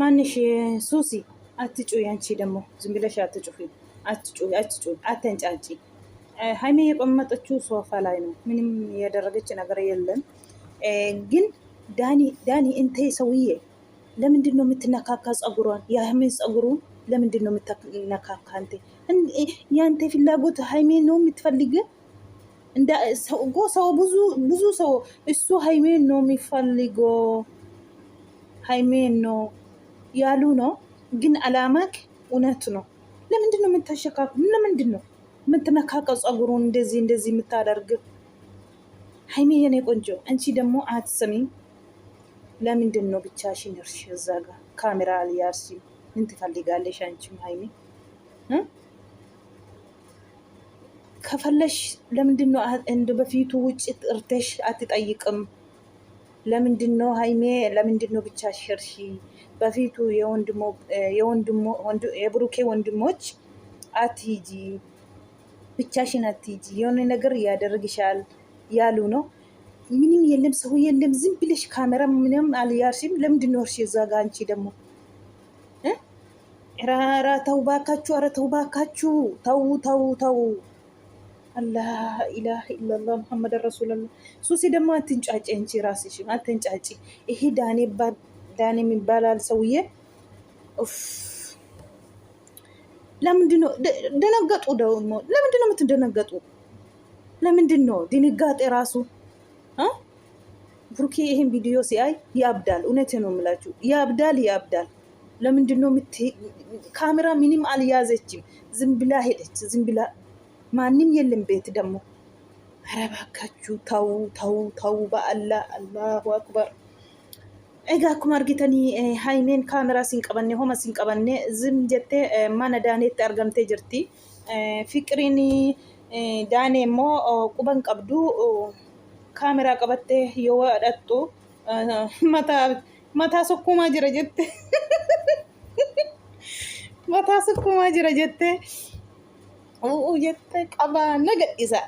ማንሽ ሱሲ አትጩይ። አንቺ ደግሞ ዝም ብለሽ አትጩይ፣ አትንጫጪ። ሀይሜ የቆመጠችው ሶፋ ላይ ነው። ምንም ያደረገች ነገር የለም። ግን ዳኒ እንተ ሰውዬ ለምንድን ነው የምትነካካ ጸጉሯን? የሀይሜን ጸጉሩን ለምንድን ነው የምትነካካ? አንተ ያንተ ፍላጎት ሀይሜ ነው የምትፈልግ? ሰው ብዙ ሰው እሱ ሀይሜን ነው የሚፈልገው፣ ሀይሜን ነው ያሉ ነው። ግን አላማክ እውነት ነው። ለምንድን ነው የምታሸካኩ? ለምንድን ነው የምትነካቀው ጸጉሩን እንደዚህ የምታደርግ? ሀይሜ የኔ ቆንጆ አንቺ ደግሞ አትሰሚም። ለምንድን ነው ብቻሽን እርሽ? እዛ ጋር ካሜራ አልያርሲ ምን ትፈልጋለሽ አንቺም ሀይሜ? ከፈለሽ ለምንድን ነው እንደ በፊቱ ውጭ ጥርተሽ አትጠይቅም? ለምንድን ነው ሀይሜ? ለምንድን ነው ብቻሽ እርሺ? በፊቱ የብሩኬ ወንድሞች አትሂጂ፣ ብቻሽን አትሂጂ፣ የሆነ ነገር ያደርግሻል ያሉ ነው። ምንም የለም፣ ሰው የለም። ዝም ብለሽ ካሜራ ምንም አልያርሽም። ለምንድን ነው እርሺ? እዛ ጋ አንቺ ደግሞ ራ ተው ባካችሁ፣ ኧረ ተው ባካችሁ፣ ተው። አላህ ኢላህ ኢላላህ ሙሐመድ ረሱሉላህ። ሱሲ ደግሞ አትንጫጭ፣ አንቺ ራስሽ አትንጫጭ። ይሄ ዳኔ የሚባላል ሰውዬ ለምንድን ነው ደነገጡ? ደግሞ ለምንድን ነው የምትደነገጡ? ለምንድን ነው ድንጋጤ ራሱ? ብሩኬ ይሄን ቪዲዮ ሲያይ ያብዳል። እውነቴ ነው የምላችሁ፣ ያብዳል። ለምንድን ነው ካሜራ ምንም አልያዘችም፣ ዝም ብላ ሄደች። ዝም ብላ ማንም የለም ቤት ደግሞ። ኧረ እባካችሁ ተው በአላህ። አላሁ አክበር። ኤጋ akkuma argitanii haymeen kaameraa siin qabanne homa siin qabanne zim jettee mana daaneetti argamtee jirti. Fiqiriin daanee immoo quban qabdu kaameraa qabattee yoo hidhattu mataa sukkumaa jira jette. Mataa sukkumaa jira jette. Jette qabaa nagadhisa.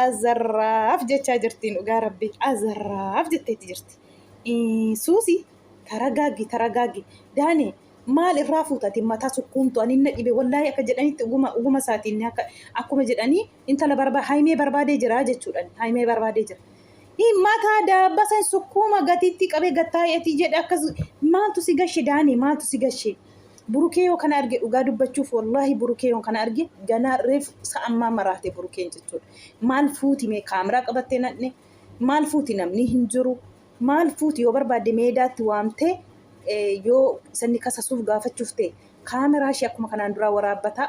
Azarraaf jechaa jirtiin dhugaa rabbi. Azarraaf jetteetti jirti. Suusi taragaaggi daane maal irraa fuutati mataa sukkuumtu aninna dhibe wallaahi akka jedhanitti uguma isaatiin akkuma jedhanii intala haymee barbaadee jira jechuudhaan haymee barbaadee jira. Mataa daabbasan sukkuuma gatiitti qabee gattaa'eetii jedhe akkas maaltu si gashe daane maaltu si gashe? Burukee yoo kana arge dhugaa dubbachuuf wallaahi burukee yoo kana arge ganaa reef sa'ammaa maraate burukeen jechuudha. Maal fuuti mee kaameraa qabattee nadhe maal fuuti namni hin jiru. Maal fuuti yoo barbaadde meedaatti waamtee yoo sanni kasasuuf gaafachuuf ta'e kaameraa ishee akkuma kanaan duraa waraabbataa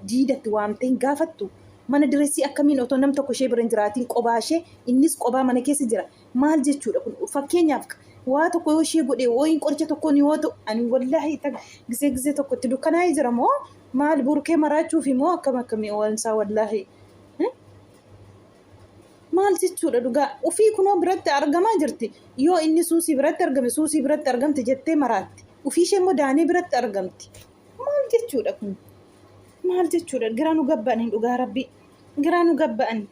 diidatti waamtee hin gaafattu. Mana direessii akkamiin otoo nam tokko ishee bira hin jiraatiin qobaa ishee innis qobaa mana keessa jira. Maal jechuudha kun? Fakkeenyaaf waa tokko yoo ishee godhe wayin qoricha tokkoon yoo ta'u ani wallaahi gisee tokkotti dukkanaa'ee jira moo maal burukee maraachuuf immoo akkamii oolsaa wallaahi. Maal jechuudha dhugaa ofii kunoo biratti argamaa jirti. Yoo inni suusii biratti argame suusii biratti argamte jettee maraatti. Ofii ishee immoo daanee biratti argamti. Maal jechuudha kun? Maal jechuudha? Giraa nu gabba'anii dhugaa rabbi. Giraa nu gabba'anii.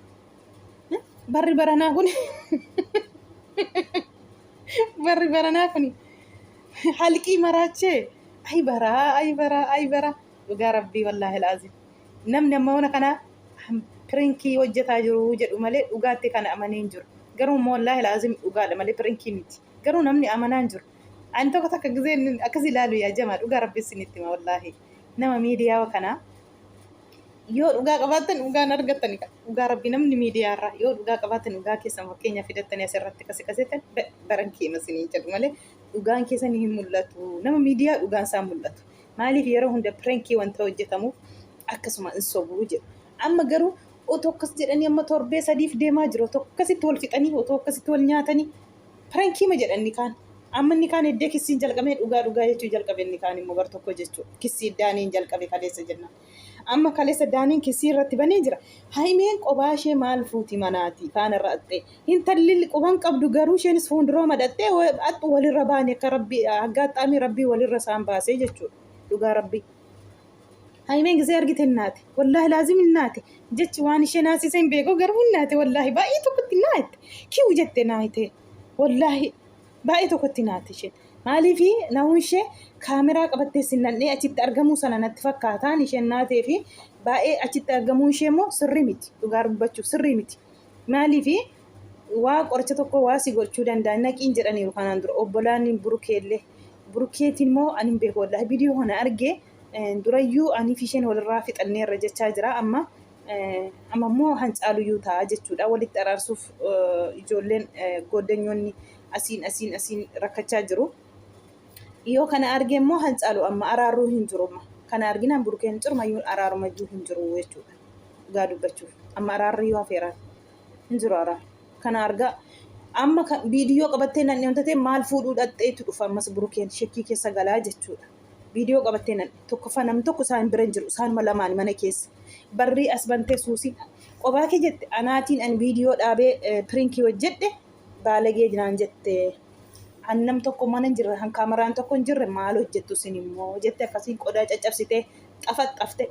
Barri baranaa kun barri baranaa kun halqii maraachee ay baraa dhugaa rabbii wallaahi laazim. Namni amma wana kanaa pirinkii hojjetaa jiru jedhu malee dhugaatti kana amanee hin jiru. Garuu wallaahi laazim dhugaadha malee pirinkii miti. Garuu namni amanaa hin jiru. Ani tokko takka gisee akkas ilaalu yaa jamaa dhugaa rabbi isinitti hima wallaahi. Nama miidiyaa kanaa yoo dhugaa qabaatan dhugaan argatani dhugaa rabbi namni miidiyaarraa yoo dhugaa qabaatan dhugaa keessan fakkeenya fidattanii asirratti qasetan barankii masinii jedhu malee dhugaan keessan hin mul'atu. Nama miidiyaa dhugaan isaa mul'atu. Maaliif yeroo hunda pirinkii wanta hojjetamuuf akkasuma hin sobuu jedhu. Amma garuu otoo akkas jedhanii amma torbee sadiif deemaa jiru. Otoo akkasitti wal fixanii otoo akkasitti wal nyaatanii pirankiima jedhanii kaan. Amma inni kaan eddee kissiin jalqabee dhugaa jechuu jalqabee inni kaan immoo gar tokko jechuudha. Kissii daaniin jalqabe kaleessa jennaan. Amma kaleessa daaniin kissii irratti banee jira. Haymeen qobaa ishee maal fuuti manaati kaan irra attee. Intalli quban qabdu garuu isheenis fuulduroo madattee walirra baane akka rabbii aggaatxaamii rabbii walirra isaan baasee jechuudha. Dhugaa rabbii. Haymeen gisee argite naate wallaahi laazim naate jechi waan ishee naasise hin beeku garuu naate wallaahi baay'ee tokkotti naate kiu jette naate wallaahi baay'ee tokkotti naatti isheen. Maaliif nahuun ishee kaameraa qabattee sinnannee achitti argamuu sana natti fakkaataan isheen naatee fi baay'ee achitti argamuu ishee immoo sirrii miti. Dhugaa dubbachuuf sirrii miti. Maaliif waa qoricha tokko waa si gochuu danda'a naqiin jedhaniiru kanaan dura obbolaan burukeellee. Burukeetiin immoo ani hin beeku wallahi viidiyoo kana argee durayyuu ani fi isheen walirraa fixanneerra jechaa jira amma immoo hancaaluyyuu ta'a jechuudha walitti araarsuuf ijoolleen goddanyoonni asiin rakkachaa jiru. Yoo kana argee immoo hancaalu amma araaruu hin jiru kana arginaan burukeen cirmayyuu araarumayyuu hin jiru jechuudha. Dhugaa dubbachuuf amma araarri yoo hafeeraan hin jiru araar kana argaa. Amma viidiyoo qabattee nan dhiyootatee maal fuudhuu dhadheetu dhufa ammas burukeen shakkii keessa galaa jechuudha. Viidiyoo qabattee nan tokkoffaa namni tokko isaan bira hin jiru isaan lamaan mana keessa barrii as bantee suusiin qophaa kee jette anaatiin an viidiyoo dhaabee pirinkii hojjedhe baalagee jiraan jette annam tokko mana hin jirre kaameraan tokko hin jirre maal hojjettu isin immoo jette akkasiin qodaa caccabsitee xafaxxafte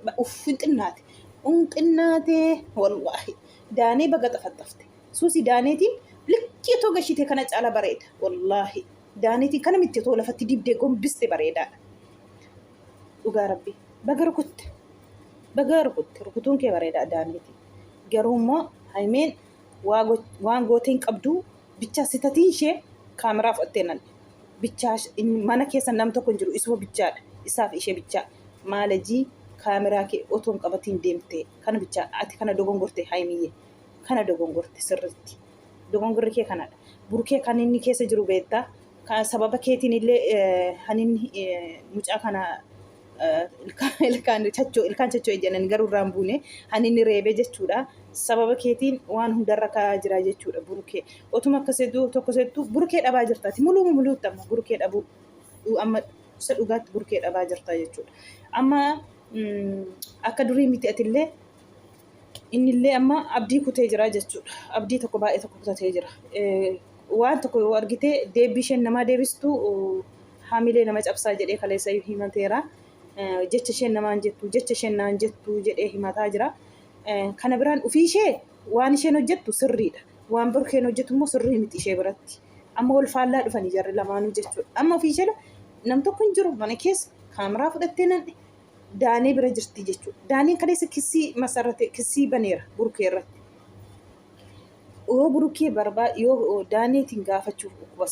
unqinnaatee wallaahi daanee baga xafaxxafte suusii daaneetiin likkii otoo gashitee kana caala bareeda wallaahi daaneetiin kana mitti otoo lafatti dibdee gombiste bareedaadha. Dhugaa rabbi baga rukutte rukutuun kee bareedaa daaneetiin garuu immoo haimeen waan gooteen qabdu bichaa sitatiin ishee kaameraa fudhattee nan bichaa mana keessa nam tokko hin jiru isuma bichaadha isaaf ishee bichaa maalajii kaameraa kee otoo hin qabatiin deemtee kana bichaa ati kana dogongorte haimiyyee kana dogongorte sirriitti dogongorri kee kanadha. Burukee kan inni keessa jiru beektaa kan sababa keetiin illee haninni mucaa kana ilkaan chachoo ejjanan garuu irraan buune haninni reebee jechuudha. Sababa keetiin waan hundarra kaa'aa jira jechuudha burukee. Otuma akkasitti tokkosettuu burukee dhabaa jirtaati. Muluutti amma burukee dhabuu amma isa dhugaatti burukee dhabaa jirta jechuudha. Amma akka durii miti atillee innillee amma abdii kutee jira jechuudha. Abdii tokko baay'ee tokko kutatee jira. Waan tokko yoo argitee deebii isheen namaa deebistu haamilee nama cabsaa jedhee kaleessa himateera. Jecha isheen namaan jettu jedhee himataa jira. Kana biraan ofii ishee waan isheen hojjettu sirriidha. Waan burukeen hojjettu immoo sirrii miti ishee biratti. Amma wal faallaa dhufanii jarri lamaanuu jechuudha. Amma ofii ishee nam tokko hin jiru mana keessa kaameraa fudhattee nanne daanee bira jirti jechuudha. Daaneen kaleessa kissii baneera burukee irratti. Burukee yoo daaneetiin gaafachuuf dhukkuba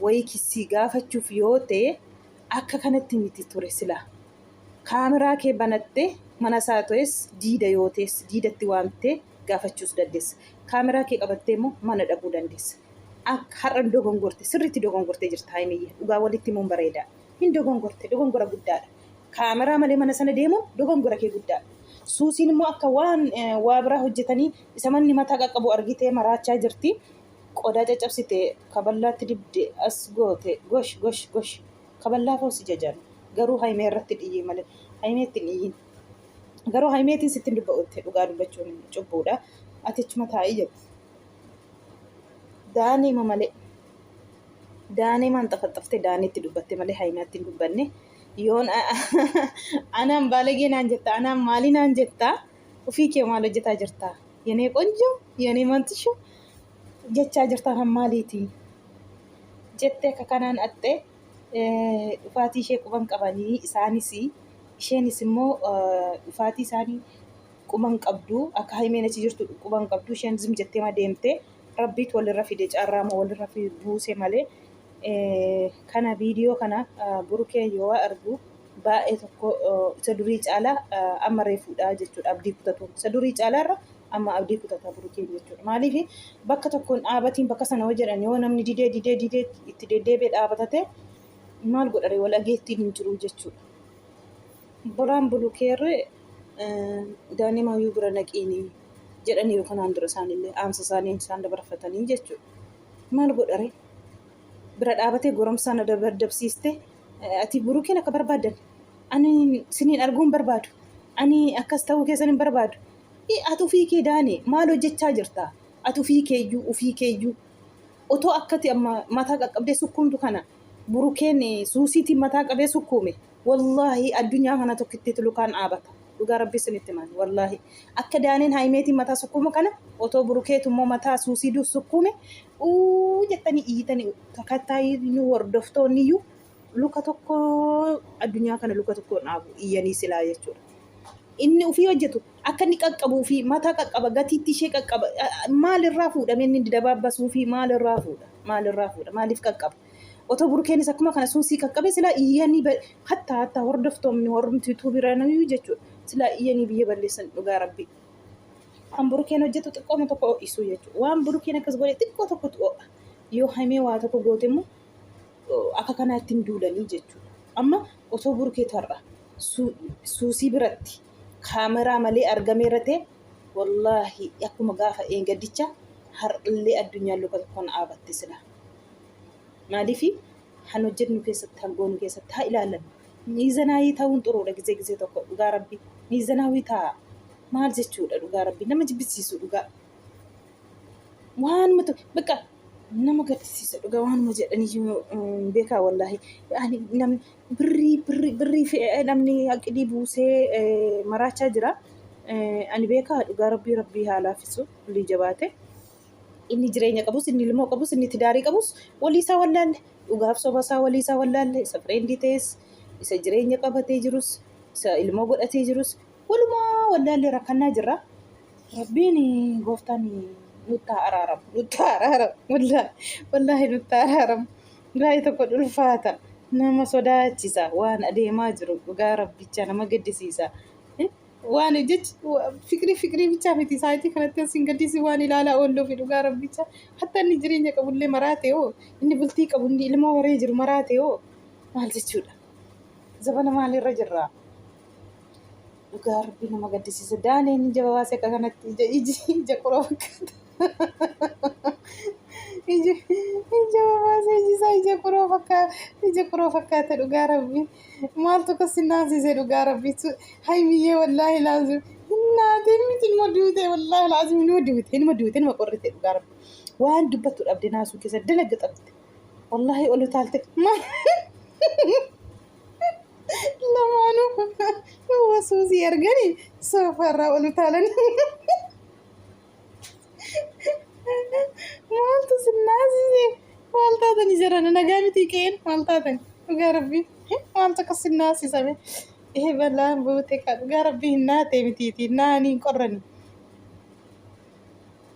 wayii kissii gaafachuuf yoo ta'e akka kanatti miti ture silaa. Kaameraa kee banattee mana isaa ta'es diida yoo ta'es diidatti waamtee gaafachuus dandeessa. Kaameraa kee qabattee immoo mana dhabuu dandeessa. Akka har'an dogongorte sirriitti dogongortee jirta haimiyyee dhugaa walitti immoo bareedaa. Hin dogongorte dogongora guddaadha. Kaameraa malee mana sana deemuun dogongora kee guddaadha. Suusiin immoo akka waa biraa hojjetanii isa manni mataa qaqqabu argitee maraachaa jirti. Qodaa caccabsitee kaballaatti dibde as goote gosh kaballaa fa'uus jajan garuu haimee irratti dhiyyee malee haimeetti dhiyyiin garuu haimeetiin sitti dubba'utte dhugaa dubbachuun cubbuudha. Ati achuma taa'ii jirtu. Daaneema malee daaneemaan xafaxaftee daaneetti dubbatte malee haimeetti hin dubbanne. Yoon anaan baalagee naan jettaa anaan maalii naan jettaa ofii kee maal hojjetaa jirtaa yenee qonjoo yenee mantishu jechaa jirtaa kan maaliitii jettee akka kanaan axxee dhufaatii ishee quban qabanii isaanis isheenis immoo dhufaatii isaanii quban qabdu akka haimeen achi jirtu quban qabdu isheen zim jettee ma deemtee rabbiitu walirra fide caarraama walirra buuse malee. Kana viidiyoo kana burukee yoo argu baay'ee tokko isa durii caalaa amma reefuudha jechuudha abdii kutatu. Isa durii caalaarra amma abdii kutata burukeen jechuudha. Maaliif bakka tokkoon dhaabatiin bakka sana hojjetan yoo namni didee itti deddeebi'ee dhaabatate maal godhare wal dhageettiin hin jiru jechuudha. Boraan burukeerri daa'imman bira naqiinii jedhanii kanaan dura isaanillee aamsa isaanii isaan dabarfatanii jechuudha. Maal godhare? Bira dhaabatee goromsaan dabsiiste ati burukeen akka barbaadan ani siniin arguun barbaadu ani akkas ta'uu keessan hin barbaadu. Ati ofii kee daane maal hojjechaa jirta? Ati ofii keeyyuu otoo akkati amma mataa qaqqabdee sukkuumtu kana burukeen suusiitiin mataa qabee sukkuume wallaahi addunyaa kana tokkitteetu lukaan dhaabata. dhugaa rabbi sinitti himan wallaahi akka daaniin haayimeetiin mataa sukkuuma kana otoo burukeetu immoo mataa suusiduu sukkuume jettanii iyyitanii takkattaayii hordoftoonni iyyuu luka tokko addunyaa kana luka tokko dhaabu iyyanii silaa jechuudha. Inni ofii hojjetu akka inni qaqqabuu fi mataa qaqqaba gatiitti ishee qaqqaba maalirraa fuudhame inni dabaabbasuu fi maalirraa fuudha maaliif qaqqaba otoo burukeenis akkuma kana suusii qaqqabe silaa iyyanii hatta hordoftoonni hormtiituu biranayyuu jechuudha silaa iyyanii biyya balleessan dhugaa rabbi kan burukeen hojjetu xiqqooma tokko ho'isuu jechuudha waan burukeen akkas godhe xiqqoo tokkotu ho'a yoo hamee waa tokko goote immoo akka kanaatti hin duulanii jechuudha amma otoo burukee tarra suusii biratti kaameraa malee argameera ta'e wallaahi akkuma gaafa eeggaddicha har'illee addunyaan luka tokkoon dhaabatte sila maaliifi han hojjennu keessatti hangoonu keessatti haa ilaalan miizanaawii ta'uun xuruudha gizee tokko dhugaa rabbi miizanaawii ta'a maal jechuudha dhugaa rabbi nama jibbisiisu dhugaa waan matu bakka nama gaddisiisa dhugaa waanuma jedhanii beekaa wallaahi namni birrii namni haqidii buusee maraachaa jira ani beekaa dhugaa rabbii haa laaffisu lii jabaate inni jireenya qabus inni ilmoo qabus inni tidaarii qabus walii isaa wallaalle dhugaaf soba isaa walii isaa wallaalle isa fireendii ta'es isa jireenya qabatee jirus isa ilmoo godhatee jirus walumaa wallaalle rakkannaa jirra rabbiin gooftaan nutti araaramu wallaahi nutti araaramu gaa'ii tokko dhulfaata nama sodaachisa waan adeemaa jiru dhugaa rabbicha nama gaddisiisa waan jechi fikrii bichaa miti saayitii kanatti asin gaddisi waan ilaalaa oolloo fi dhugaa rabbicha hatta inni jireenya qabullee maraate hoo inni bultii qabu inni ilmoo waree jiru maraate hoo maal jechuudha zabana maalirra jirra dhugaa rabbi nama gaddisiisa daaneen jaba baase akka kanatti ija qoroo fakkaata ija baase ija qoroo fakkaata dhugaa rabbi maaltu kasi naasise dhugaa rabbi haymiyyee wallaahi laazim naatee miti ilma duute wallaahi laazim ilma duute ilma qorrite dhugaa rabbi waan dubbattu dhabde naasuu keessa dalaga dhabde wallaahi olu taalte lamaanuu wasuusii arganii soofarraa olu taalan maaltu sinnaasise maal taatani jirana nagaa miti qe'een maal taatani dhugaa rabbi maaltu akkas sinnaasisame balaan buute ka dhugaa rabbi hin naatee mitiiti naanii hin qorrani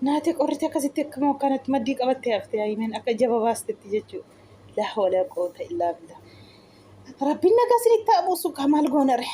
naatee qorrite akkasitti akkama akkanatti maddii qabattee haftee haayimeen akka jaba baastetti jechuudha laa walaa quwwata illaa billah rabbiin nagaa sinitti haa buusu kaa maal goonare